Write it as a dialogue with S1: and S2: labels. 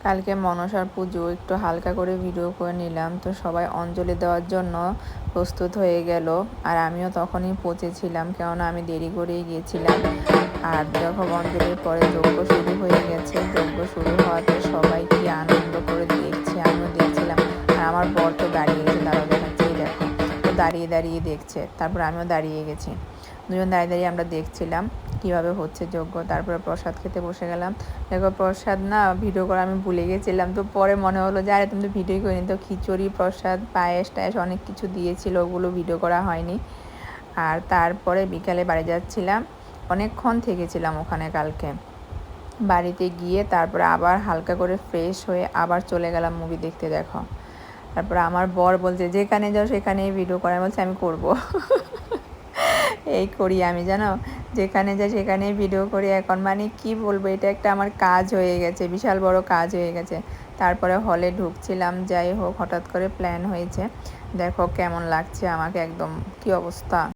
S1: কালকে মনসার পুজো, একটু হালকা করে ভিডিও করে নিলাম। তো সবাই অঞ্জলি দেওয়ার জন্য প্রস্তুত হয়ে গেল, আর আমিও তখনই পৌঁছেছিলাম, কেননা আমি দেরি করেই গিয়েছিলাম। আর যখন অঞ্জলির পরে যজ্ঞ শুরু হয়ে গেছে, যজ্ঞ শুরু হওয়াতে সবাই কি আনন্দ করে দেখছে, আমিও দেখছিলাম। আর আমার বর তো দাঁড়িয়ে গেছে, দাঁড়াও দেখাচ্ছি, দেখো, তো দাঁড়িয়ে দাঁড়িয়ে দেখছে। তারপর আমিও দাঁড়িয়ে গেছি, দুজন দাঁড়িয়ে দাঁড়িয়ে আমরা দেখছিলাম কিভাবে হচ্ছে যজ্ঞ। তারপরে প্রসাদ খেতে বসে গেলাম। দেখো প্রসাদ না ভিডিও করা আমি ভুলে গেছিলাম, তো পরে মনে হলো যে আরে তুমি তো ভিডিও করিনি। তো খিচুড়ি, প্রসাদ, পায়েস টায়েস অনেক কিছু দিয়েছিল, ওগুলো ভিডিও করা হয়নি। আর তারপরে বিকালে বাড়ি যাচ্ছিলাম, অনেকক্ষণ থেকেছিলাম ওখানে কালকে। বাড়িতে গিয়ে তারপরে আবার হালকা করে ফ্রেশ হয়ে আবার চলে গেলাম মুভি দেখতে। দেখো, তারপরে আমার বর বলছে যেখানে যাও সেখানেই ভিডিও করা, বলছে আমি করব। এই করি আমি, জানো, যেখানে যাই সেখানে ভিডিও করি এখন। মানে কি বলবো, এটা একটা আমার কাজ হয়ে গেছে, বিশাল বড় কাজ হয়ে গেছে। তারপরে হলে ঢুকছিলাম, যাই হোক হঠাৎ করে প্ল্যান হয়েছে। দেখো কেমন লাগছে আমাকে, একদম কি অবস্থা।